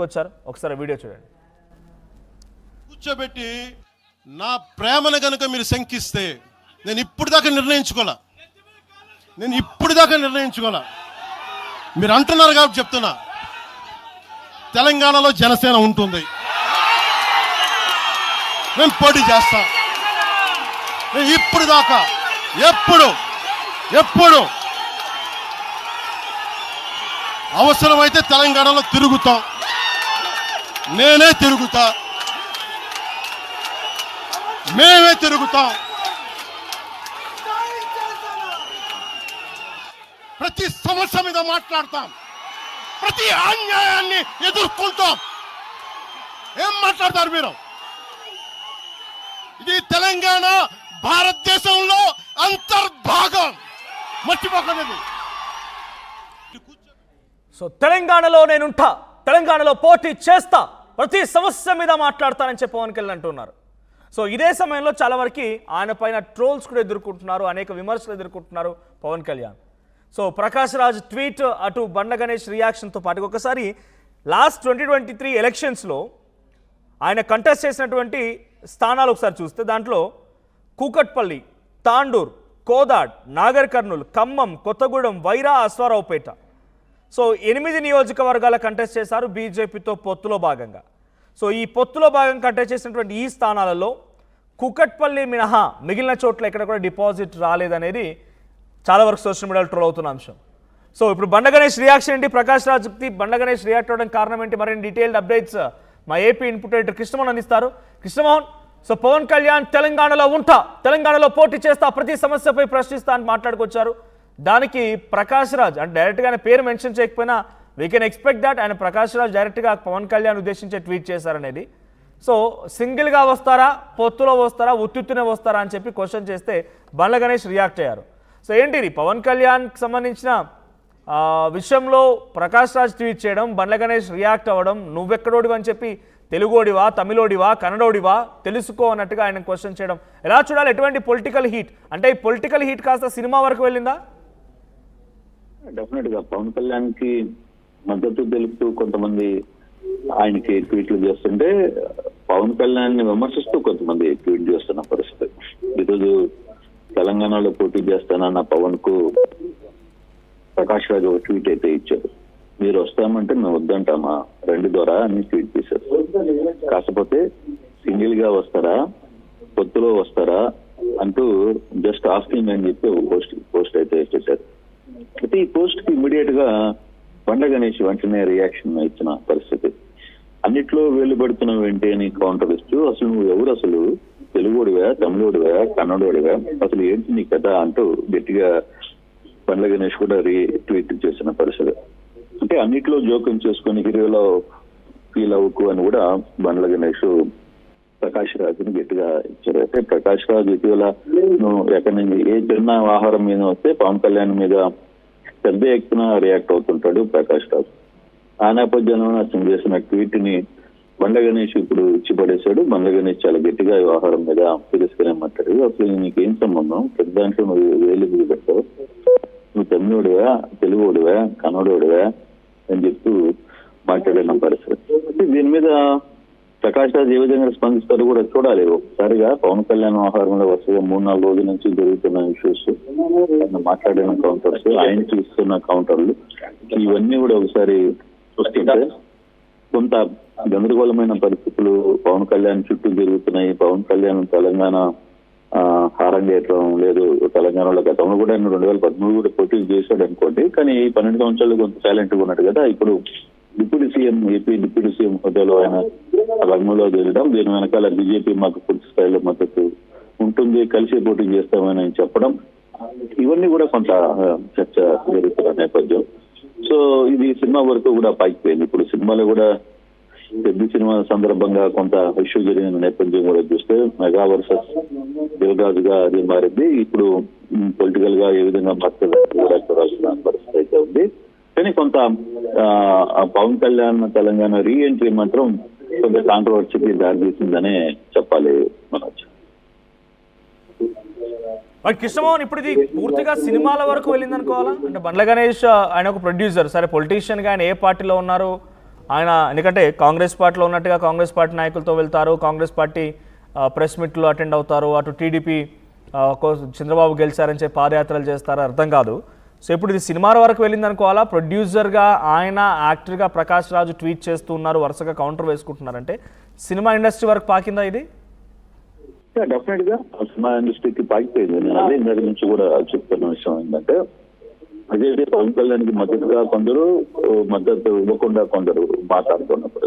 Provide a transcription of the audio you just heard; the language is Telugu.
వచ్చారు ఒకసారి వీడియో చూడండి. కూర్చోబెట్టి నా ప్రేమను గనుక మీరు శంకిస్తే నేను ఇప్పుడు దాకా నిర్ణయించుకోలా మీరు అంటున్నారు కాబట్టి చెప్తున్నా. తెలంగాణలో జనసేన ఉంటుంది, నేను పోటీ చేస్తా. నేను ఇప్పుడు దాకా ఎప్పుడు అవసరమైతే తెలంగాణలో తిరుగుతాం, నేనే తిరుగుతా, మేమే తిరుగుతాం. ప్రతి సమస్య మీద మాట్లాడతాం, ప్రతి అన్యాయాన్ని ఎదుర్కొంటాం. ఏం మాట్లాడతారు మీరు? ఇది తెలంగాణ భారతదేశంలో అంతర్భాగం, మర్చిపోకండి. సో తెలంగాణలో నేనుంటా, తెలంగాణలో పోటీ చేస్తా, ప్రతి సమస్య మీద మాట్లాడతానని చెప్పి పవన్ కళ్యాణ్ అంటున్నారు. సో ఇదే సమయంలో చాలా వరకు ఆయన పైన ట్రోల్స్ కూడా ఎదుర్కొంటున్నారు, అనేక విమర్శలు ఎదుర్కొంటున్నారు పవన్ కళ్యాణ్. సో ప్రకాష్ రాజ్ ట్వీట్, అటు బండ్ల గణేష్ రియాక్షన్తో పాటు ఒకసారి లాస్ట్ 2023 ఎలక్షన్స్లో ఆయన కంటెస్ట్ చేసినటువంటి స్థానాలు ఒకసారి చూస్తే దాంట్లో కూకట్పల్లి, తాండూర్, కోదాడ్, నాగర్ కర్నూల్, ఖమ్మం, కొత్తగూడెం, వైరా, అశ్వారావుపేట. సో 8 నియోజకవర్గాల కంటెస్ట్ చేశారు బీజేపీతో పొత్తులో భాగంగా. సో ఈ పొత్తులో భాగంగా కంటెస్ట్ చేసినటువంటి ఈ స్థానాలలో కూకట్పల్లి మినహా మిగిలిన చోట్ల ఎక్కడ కూడా డిపాజిట్ రాలేదనేది చాలా వరకు సోషల్ మీడియాలో ట్రోల్ అవుతున్న అంశం. సో ఇప్పుడు బండ్ల గణేష్ రియాక్షన్ ఏంటి, ప్రకాష్ రాజ్కి బండ్ల గణేష్ రియాక్ట్ అవ్వడానికి కారణం ఏంటి, మరిన్ని డీటెయిల్డ్ అప్డేట్స్ మా ఏపీ ఇన్పుట్ ఎడిటర్ కృష్ణమోహన్ అందిస్తారు. కృష్ణమోహన్, సో పవన్ కళ్యాణ్ తెలంగాణలో ఉంటా, తెలంగాణలో పోటీ చేస్తా, ప్రతి సమస్యపై ప్రశ్నిస్తా అని మాట్లాడుకొచ్చారు. దానికి ప్రకాష్ రాజ్ అంటే డైరెక్ట్గా ఆయన పేరు మెన్షన్ చేయకపోయినా వీ కెన్ ఎక్స్పెక్ట్ దాట్ ఆయన ప్రకాష్ రాజ్ డైరెక్ట్గా పవన్ కళ్యాణ్ ఉద్దేశించే ట్వీట్ చేశారనేది. సో సింగిల్గా వస్తారా, పొత్తులో వస్తారా, ఉత్తునే వస్తారా అని చెప్పి క్వశ్చన్ చేస్తే బండ్ల గణేష్ రియాక్ట్ అయ్యారు. సో ఏంటి పవన్ కళ్యాణ్కి సంబంధించిన విషయంలో ప్రకాష్ రాజ్ ట్వీట్ చేయడం, బండ్ల గణేష్ రియాక్ట్ అవ్వడం, నువ్వెక్కడోడివా అని చెప్పి తెలుగోడివా, తమిళోడివా, కన్నడోడివా తెలుసుకో అన్నట్టుగా ఆయన క్వశ్చన్ చేయడం ఎలా చూడాలి? ఎటువంటి పొలిటికల్ హీట్ అంటే ఈ పొలిటికల్ హీట్ కాస్త సినిమా వరకు వెళ్ళిందా? డెఫినెట్ గా పవన్ కళ్యాణ్ కి మద్దతు తెలుపుతూ కొంతమంది ఆయనకి ట్వీట్లు చేస్తుంటే పవన్ కళ్యాణ్ ని విమర్శిస్తూ కొంతమంది ట్వీట్ చేస్తున్న పరిస్థితి. ఈరోజు తెలంగాణలో పోటీ చేస్తానన్న పవన్ కు ప్రకాష్ రాజ్ ఒక ట్వీట్ అయితే ఇచ్చారు. మీరు వస్తామంటే మేము వద్దంటామా, రెండు ద్వారా అని ట్వీట్ చేశారు. కాకపోతే సింగిల్ గా వస్తారా, పొత్తులో వస్తారా అంటూ జస్ట్ ఆస్కింగ్ అని చెప్పి ఒక పోస్ట్ అయితే చేశారు. అయితే ఈ పోస్ట్ కి ఇమీడియట్ గా బండ్ల గణేష్ వెంటనే రియాక్షన్ ఇచ్చిన పరిస్థితి. అన్నిట్లో వేలు పెడుతున్నావు ఏంటి అని కౌంటర్ ఇస్తూ, అసలు నువ్వు ఎవరు, అసలు తెలుగుడివా, తమిళోడివా, కన్నడోడివా, అసలు ఏంటి నీ కథ అంటూ గట్టిగా బండ్ల గణేష్ కూడా రీట్వీట్ చేసిన పరిస్థితి. అంటే అన్నిట్లో జోక్యం చేసుకుని హీరోలో ఫీల్ అవ్వకు అని కూడా బండ్ల గణేష్ ప్రకాష్ రాజ్ని గట్టిగా ఇచ్చారు. అయితే ప్రకాష్ రాజ్ ఇటీవల నువ్వు ఎక్కడి నుంచి ఏ చిన్న ఆహారం మీద వస్తే పవన్ కళ్యాణ్ మీద పెద్ద ఎత్తున రియాక్ట్ అవుతుంటాడు ప్రకాష్ రాజ్. ఆ నేపథ్యంలో అతను చేసిన ట్వీట్ ని బండ్ల గణేష్ ఇప్పుడు ఇచ్చిపడేశాడు. బండ్ల గణేష్ చాలా గట్టిగా వ్యవహారం మీద తిరస్కరణ మాట్లాడాడు. అసలు నీకేం సంబంధం, పెద్ద దాంట్లో నువ్వు వేలు పెట్టావు, నువ్వు తమిళోడివా, తెలుగుడివా, కన్నడోడివా అని చెప్తూ మాట్లాడిన పరిస్థితి. దీని మీద ప్రకాష్ రాజ్ ఏ విధంగా స్పందిస్తారో కూడా చూడాలి. ఒకసారిగా పవన్ కళ్యాణ్ వ్యవహారంలో వరుసగా 3-4 రోజుల నుంచి జరుగుతున్న ఇష్యూస్, మాట్లాడిన కౌంటర్స్, ఆయనకి ఇస్తున్న కౌంటర్లు, ఇవన్నీ కూడా ఒకసారి చూస్తుంటే కొంత గందరగోళమైన పరిస్థితులు పవన్ కళ్యాణ్ చుట్టూ జరుగుతున్నాయి. పవన్ కళ్యాణ్ తెలంగాణ హారంగేయటం లేదు. తెలంగాణలో గతంలో కూడా 2013 కూడా పోటీ చేశాడు అనుకోండి, కానీ 12 సంవత్సరాలు కొంత సైలెంట్ గా ఉన్నాడు కదా. ఇప్పుడు deputy CM, AP deputy CM హోదాలో ఆయన రంగంలో జరగడం, దీని వెనకాల బీజేపీ మాకు పూర్తి స్థాయిలో మద్దతు ఉంటుంది, కలిసి పోటీ చేస్తామని ఆయన చెప్పడం, ఇవన్నీ కూడా కొంత చర్చ జరుగుతున్న నేపథ్యం. సో ఇది సినిమా వరకు కూడా పాకిపోయింది. ఇప్పుడు సినిమాలో కూడా పెద్ద సినిమా సందర్భంగా కొంత ఇష్యూ జరిగిన నేపథ్యం కూడా చూస్తే మెగా వర్సెస్ దిల్రాజుగా అది మారింది. ఇప్పుడు పొలిటికల్ గా ఏ విధంగా మారుతుందో కూడా చూడాల్సిన పరిస్థితి అయితే ఉంది. కానీ కొంత పవన్ కళ్యాణ్ తెలంగాణ రీ ఎంట్రీ మాత్రం కొంత కాంట్రవర్సీకి దారితీసిందనే చెప్పాలి మనోజ్. కృష్ణమోహన్, ఇప్పుడు ఇది పూర్తిగా సినిమాల వరకు వెళ్ళింది అనుకోవాలా? అంటే బండ్ల గణేష్ ఆయన ఒక ప్రొడ్యూసర్, సరే పొలిటీషియన్గా ఆయన ఏ పార్టీలో ఉన్నారు ఆయన ఎందుకంటే కాంగ్రెస్ పార్టీలో ఉన్నట్టుగా కాంగ్రెస్ పార్టీ నాయకులతో వెళ్తారు, కాంగ్రెస్ పార్టీ ప్రెస్ మీట్లు అటెండ్ అవుతారు, అటు టీడీపీ చంద్రబాబు గెలిచారని చెప్పి పాదయాత్రలు చేస్తారు, అర్థం కాదు. సో ఇప్పుడు ఇది సినిమాల వరకు వెళ్ళింది అనుకోవాలా? ప్రొడ్యూసర్గా ఆయన, యాక్టర్గా ప్రకాష్ రాజు ట్వీట్ చేస్తూ ఉన్నారు, వరుసగా కౌంటర్ వేసుకుంటున్నారంటే సినిమా ఇండస్ట్రీ వరకు పాకిందా ఇది? డెఫినెట్ గా సినిమా ఇండస్ట్రీకి పాకిపోయింది. నేను అదే ఇందరి నుంచి కూడా చెప్తున్న విషయం ఏంటంటే, అదే పవన్ కళ్యాణ్కి మద్దతుగా కొందరు, మద్దతు ఇవ్వకుండా కొందరు మాట్లాడుతున్న పరిస్థితి.